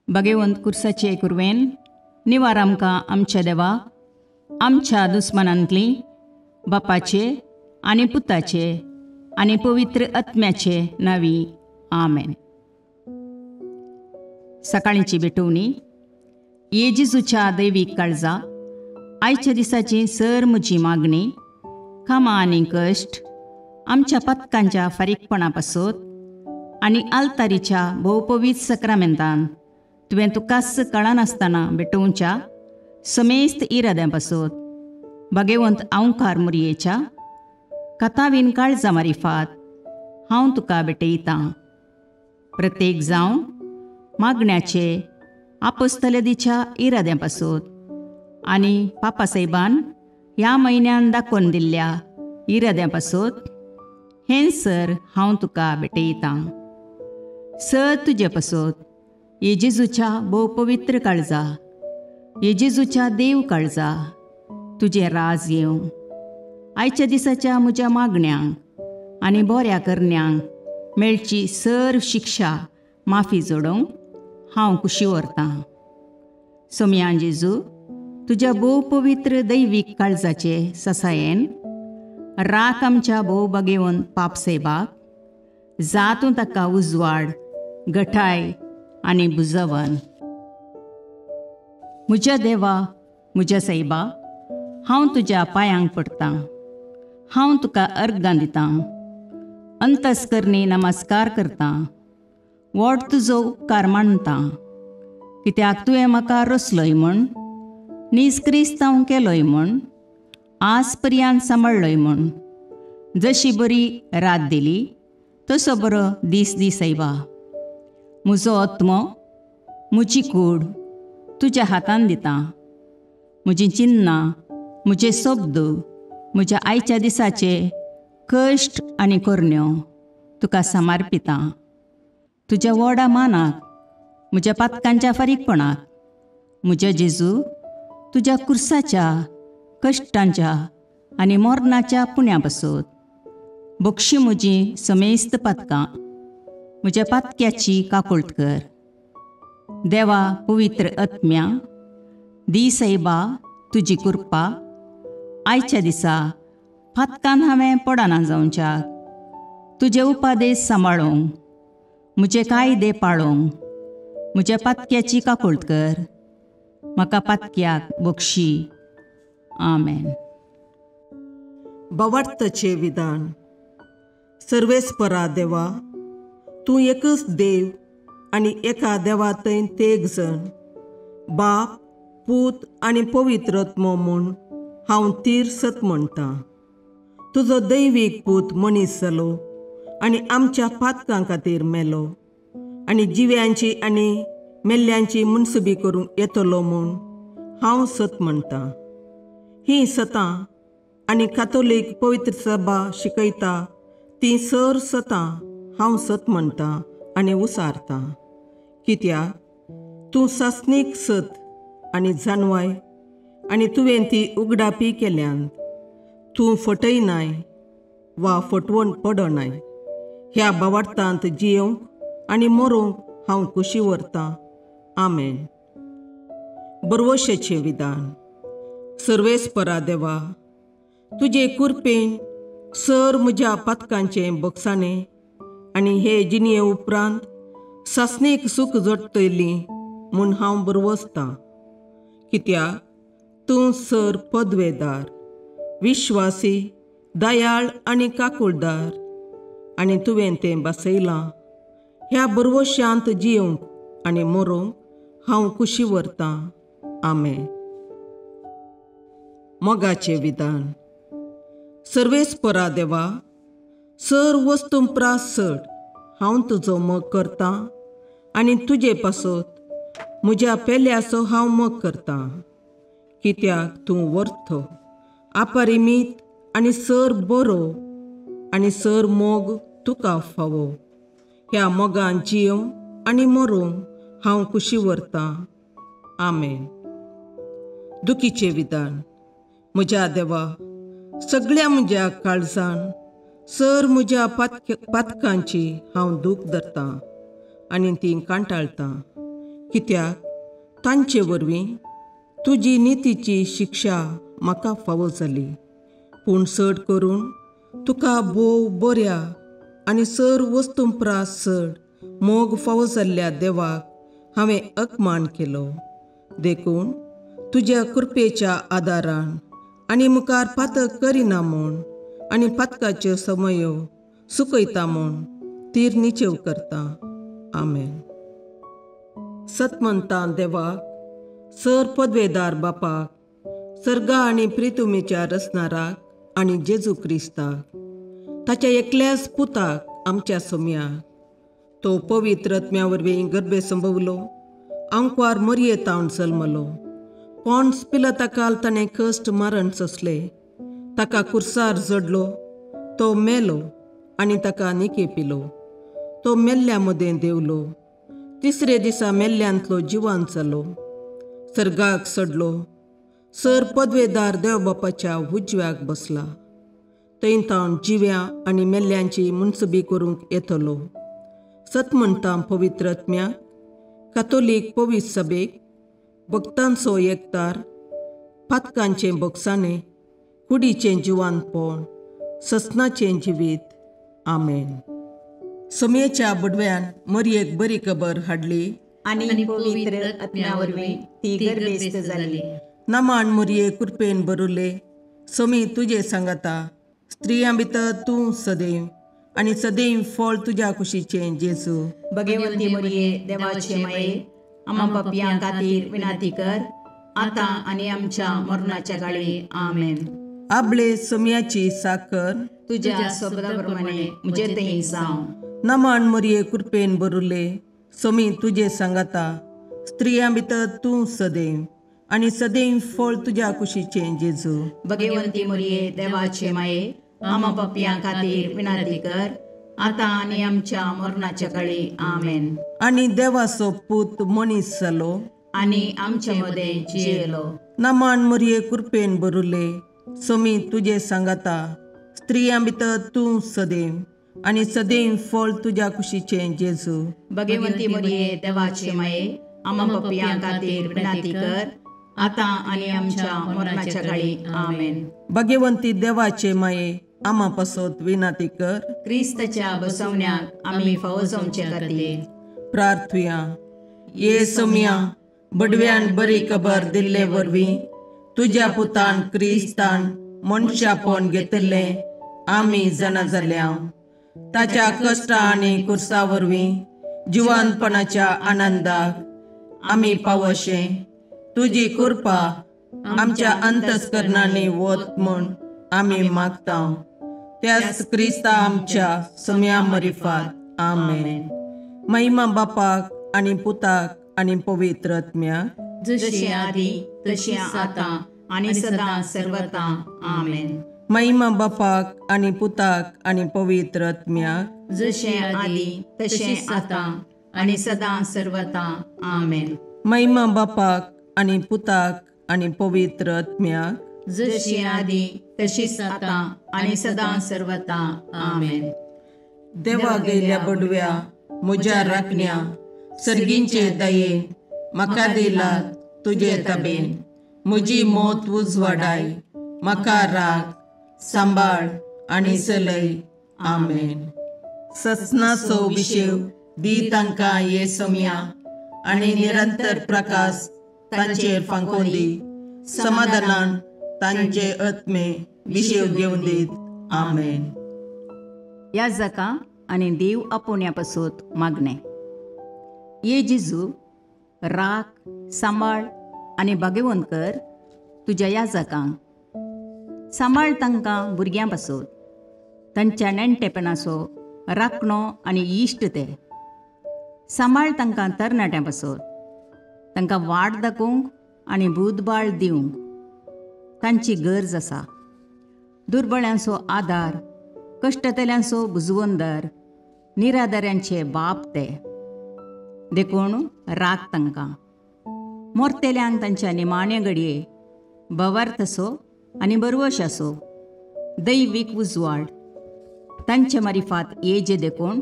भगवंत कुर्साचे कुरवेन निवार आमकां आमच्या देवा आमच्या दुस्मनांतली बापाचे आनी पुताचे आनी पवित्र आत्म्याचे नावी आमेन. सकाळींची भेटवणी. येजेजूच्या दैवीक काळजा आयच्या दिसाची सर म्हजी मागणी कामां आनी कश्ट आमच्या पथकांच्या फारीकपणा पासत आनी आल्तारीच्या भोवपवीत सक्रामेंतान तुवें तुकास कळनासतना भेटोवच्या समेस्त इराद्यां पासत भगवंत आवकार मुरयेच्या कथावीन काळजा मारिफात हांव तुका भेटयतां. प्रत्येक जावं मागण्याचे आपोस्तलदीच्या इराद्यां पासत आनी पापासाहेबान ह्या म्हयन्यान दाखोवन दिल्ल्या इराद्यां पासत हें सर हांव तुका भेटयतां. सर तुजे पासत येजेजूच्या भोव पवित्र काळजा, येजेजूच्या देव काळजा तुजें राज येवं. आयच्या दिसाच्या म्हज्या मागण्यांक आनी बऱ्या करण्यांक मेळची सर शिक्षा माफी जोडोवंक हांव कुशी व्हरतां. सोम्या जेजू, तुज्या भोव पवित्र दैवीक काळजाचे ससायेन राख आमच्या भोव भगवंत पापसेबाक, जातूं ताका उजवाड, घटाय आनी बुजवण. म्हज्या देवा, म्हज्या सैबा, हांव तुज्या पांयांक पडटां. हांव तुका अर्गां दितां, अंतस्करणी नमस्कार करतां. व्हड तुजो उपकार मानतां, कित्याक तुवें म्हाका रचलोय म्हूण, निस्क्रिस्तांव केलोय म्हूण, आज पर्यंत सांबाळलोय म्हूण. जशी बरी रात दिली तसो बरो दीस दी सैबा. म्हजो आत्मो, म्हजी कूड तुज्या हातान दितां. म्हजीं चिन्नां, म्हजे शब्द, म्हज्या आयच्या दिसाचे कश्ट आनी करण्यो तुका समर्पितां. तुज्या व्हडा मानाक, म्हज्या पातकांच्या फारीकपणाक, म्हज्या जेजू तुज्या कुर्साच्या कश्टांच्या आनी मरणाच्या पुण्या पासत बक्षी म्हजी समेस्त पातकां, म्हज्या पातक्याची काकुळट कर. देवा पवित्र आत्म्या, दी सैबा तुजी कृपा आयच्या दिसा पातकान हांवें पडना जावच्याक, तुजे उपादेश सांबाळोवंक, म्हजे कायदे पाळोवंक म्हज्या पातक्याची काकुळट कर. म्हाका पातक्याक बक्षी. आमेन. भावार्थाचें विधान. सर्वेस्परा देवा, तूं एकच देव आनी एका देवा थंय तेग जण, बाप, पूत आनी पवित्र आत्मो म्हूण हांव तीर सत म्हणटां. तुजो दैवीक पूत मनीस जालो आनी आमच्या पातकां खातीर मेलो आनी जिव्यांची आनी मेल्ल्यांची मुनसुबी करूंक येतलो म्हूण हांव सत म्हणटां. हीं सतां आनी कातोलीक पवित्र सभा शिकयता तीं सर सतां हांव सत म्हणटां आनी उसारतां. कित्याक तूं सासणीक सत आनी जानवाय आनी तुवें ती उगडापी केल्यांत. तूं फटयनाय वा फटवण पडनाय. ह्या भावार्थांत जियोंक आनी मरोवंक हांव कुशी व्हरतां. आमेन. बरवशेचें विधान. सर्वेस्परा देवा, तुजे कुरपेन सर म्हज्या पातकांचें बक्षाणें आनी हे जिणये उपरांत सासणेक सूख जोडटली म्हूण हांव बरवसतां. कित्याक तूं सर पदवेदार, विश्वासी, दयाळ आनी काकुळदार आनी तुवें तें बसयलां. ह्या बरवश्यांत जियोंक आनी मरोवंक हांव कुशी व्हरतां. आमेन. मोगाचें विधान. सर्वेस्परा देवा, सर वस्तुंपरास चड हांव तुजो मोग करतां आनी तुजे पासत म्हज्या पेल्याचो हांव मोग करतां. कित्याक तूं वर्थ, अपरिमीत आनी सर बरो आनी सर मोग तुका फावो. ह्या मोगान जियोंक आनी मरोवंक हांव कुशी व्हरतां. आमेन. दुखीचें विधान. म्हज्या देवा, सगळ्या म्हज्या काळजान सर म्हज्या पातकांची हांव दूख धरतां आनी तीं कांटाळतां. कित्याक तांचे वरवीं तुजी नितीची शिक्षा म्हाका फावो जाली. पूण चड करून तुका भोव बऱ्या आनी सर वस्तूंपरास चड मोग फावो जाल्ल्या देवाक हांवें अकमान केलो. देखून तुज्या कृपेच्या आदारान आनी मुखार पातक करिना म्हूण आनी पातकाच्यो समयो सुकयता म्हूण तीर निचेव करता. आमेन. सतमंतां देवाक, सर पदवेदार बापाक, सर्गा आनी प्रितुमेच्या रचणाराक आनी जेजू क्रिस्ताक, ताच्या एकल्याच पुताक आमच्या सोम्याक, तो पवित्र आत्म्या वरवीं गर्भे संभवलो, आंकवार मरयेतावन जल्मलो, पोन्स पिलाताकाल ताणें कश्ट मरण सोंसले, ताका कुर्सार जडलो, तो मेलो आनी ताका निकेपिलो, तो मेल्ल्या मदें देवलो, तिसरे दिसा मेल्ल्यांतलो जिवांत जालो, सर्गाक चडलो, सर पदवेदार देवबापाच्या उजव्याक बसला, थंय तावन जिव्या आनी मेल्ल्यांची मुनसबी करूंक येतलो. सतमंतां पवित्र आत्म्याक, कातोलीक पवित्र सभेक, भक्तांचो एकतार, पातकांचें भोगसाणें, कुडीचें जिवांतपण, ससनाचें जिवीत. आमेन. सोमयेच्या बुडव्यान मरयेक बरी खबर हाडली आनी पवित्र आत्म्या वरवीं ती गर्भेस्त जाली. नमान मरये कृपेन भरुले, सोमी तुजे सांगाता, स्त्रियां भितर तूं सदैव आनी सदैव फळ तुज्या कुशीचें जेजू. भगवंती मरये देवाचे माये, आम्हा पापयां खातीर विनाती कर, आतां आनी आमच्या मरणाच्या काळी. आमेन. आपले सोमयाची साकर तुज्या शब्दाप्रमाणे म्हजे थंय जावं. नमान मरये कृपेन भरुले, सोमी तुजे सांगाता, स्त्रियां भितर तूं सदैव आनी सदैव फळ तुज्या कुशीचें जेजू. भगवंती मरये देवाचे माये, आम्हा पापयां खातीर विनाती कर, आतां आनी आमच्या मरणाच्या काळी. आमेन. आनी देवाचो पूत मनीस जालो आनी आमचे मदें जियेलो. नमान मरये कृपेन भरुले, सोमी तुजे सांगाता, स्त्रियां भितर तूं सदैव आनी सदैव फळ तुज्या कुशीचें जेजू. भगवंती मरये देवाचे माये, आम्हा पापयां खातीर विनाती कर, आतां आनी आमच्या मरणाच्या काळी. आमेन. भगवंती देवाचे माये, आम्हा पासत विनाती कर. क्रिस्ताच्या बसवण्याक आमी फावो जावचे खातीर प्रार्थुया. ये सोम्या, बडव्यान बरी खबर दिल्ले वरवीं तुज्या पुतान क्रिस्तान मनशापण घेतिल्लें आमी जाणा जाल्या. ताच्या कश्टा आनी कुर्सा वरवीं जिवंतपणाच्या आनंदाक आमी पावशे. तुजी कृपा आमच्या अंतस्करणांनी वत म्हूण आमी मागता. त्याच क्रिस्ता आमच्या सोम्या मरिफात. आमेन. महिमा बापाक आनी पुताक आनी पवित्र आत्म्याक, जशी आदी तशी आतां आनी सदां सर्वता. आमेन. महिमा बापाक आनी पुताक आनी पवित्र आत्म्याक, जशे आदी तशे आतां आनी सदां सर्वता. आमेन. महिमा बापाक आनी पुताक आनी पवित्र आत्म्याक, जशी आदी तशीच आतां आनी सदां सर्वता. आमेन. देवा गेल्या बडव्या म्हज्या राखण्या, सर्गींचे दयेन म्हाका दिला तुजे ताबेन. म्हजी मोत उजवाडाय, म्हाका राख, सांबाळ आनी चलय. आमेन. ससनाचो विशेव दी तांकां ये सोम्या, आनी निरंतर प्रकाश तांचेर फांकोन दी. समाधानान तांचे आत्मे विशेव घेवन दीत. आमेन. याजकां आनी देव आपोवण्या पासत मागणें. ये जेजू, राख, सांबाळ आनी भगवंत कर तुज्या याजकांक. सांबाळ तांकां भुरग्यां पासत, तांच्या नेणटेपणाचो राखणो आनी इश्ट ते. सांबाळ तांकां तरणाट्यां पासत, तांकां वाट दाखोवंक आनी बुदबाळ दिवंक तांची गरज आसा. दुर्बळ्यांचो आदार, कश्टतल्यांचो बुजवंदर, निराधाऱ्यांचे बाप ते. देखून राख तांकां. मोरतेल्यांक तांच्या निमाणे घडये भवार्थसो आनी बरवशाचो दैवीक उजवाड तांचे मारिफात येजे देखून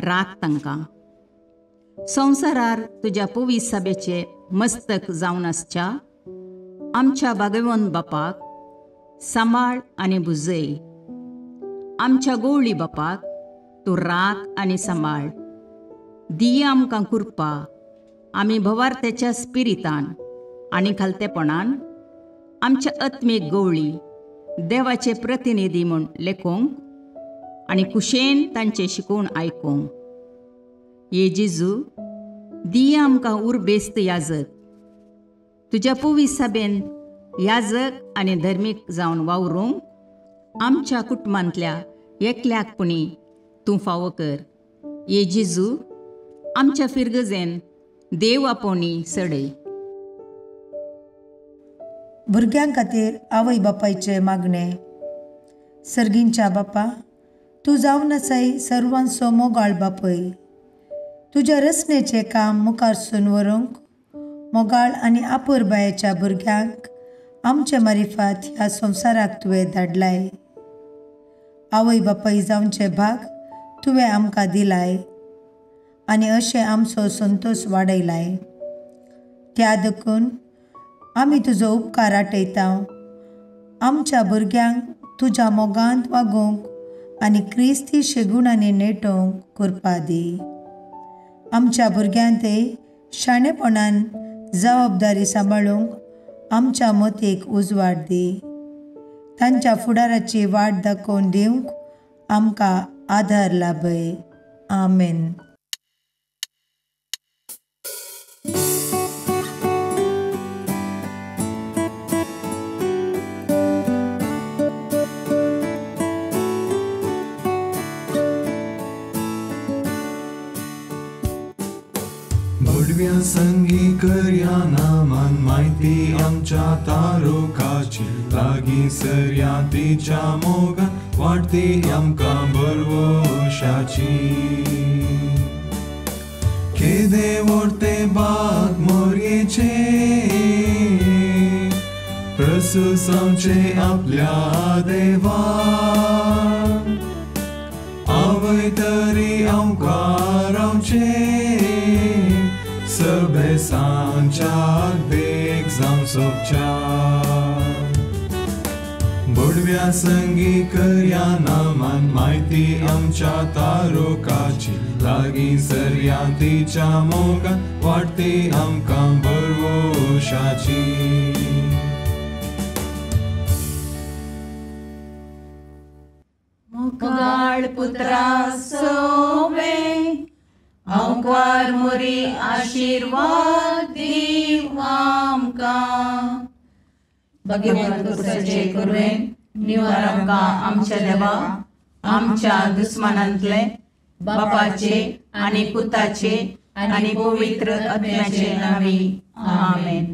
राख तांकां. संवसारार तुज्या पवित्र सभेचे मस्तक जावन आसच्या आमच्या भागवंत बापाक सांबाळ आनी बुजय. आमच्या गवळी बापाक तूं राख आनी सांबाळ. दी आमकां कृपा आमी भवार्थ्याच्या स्पिरितान आनी खालतेपणान आमच्या आत्मीक गवळी देवाचे प्रतिनिधी म्हूण लेखोंक आनी कुशेन तांचे शिकवण आयकूंक. ये जेजू दी आमकां उर्बेस्त याजक. तुज्या पवित्र सभेन याजक आनी धर्मीक जावन वावरूंक आमच्या कुटुंबांतल्या एकल्याकपणी तूं फावो कर. ये जेजू आमच्या फिरगजेन देव आपोवणी सडय. भुरग्यां खातीर आवय बापायचे मागणे. सर्गींच्या बापा, तूं जावन आसाय सर्वांचो मोगाळ बापय. तुज्या रचनेचें काम मुखार सून व्हरूंक मोगाळ आनी आपुरबायेच्या भुरग्यांक आमचे मारिफात ह्या संवसाराक तुवें धाडलाय. आवय बापाय जावचे भाग तुवें आमकां दिलाय आनी अशें आमचो संतोश वाडयलाय. त्या देखून आमी तुजो उपकार आटयता. आमच्या भुरग्यांक तुज्या मोगांत वागूंक आनी क्रिस्ती शेगुणांनी नेटोवंक कृपा दी. आमच्या भुरग्यांतय शाणेपणान जबाबदारी सांबाळूंक आमच्या मतीक उजवाड दी. तांच्या फुडाराची वाट दाखोवन दिवंक आमकां आधार लाभय. आमेन. भडव्या संगी करया नामान माहिती आमच्या तारोकाची. लागीं सरया तिच्या मोगान वाटती आमकां बरवशाची. केदे व्हरते बाग मोरयेचे प्रसूस आमचे आपल्या देवा. आवय तरी आमकां रावचे सभे सांच्याक देख जावन सोबच्या. बुडव्या संगी करया नामान माहिती आमच्या तारोकाची. लागीं सरया तिच्या मोगान वाटती आमकां बरवशाची. मोगाळ पुत्रा सोवे अवकार मोरी आशीर्वाद दीव आमकां. भगवंत पुत्राचे करुणेन निवार आमकां आमच्या देवा आमच्या दुस्मानांतले बापाचे आनी पुताचे आनी पवित्र आत्म्याचे नावी. आमेन.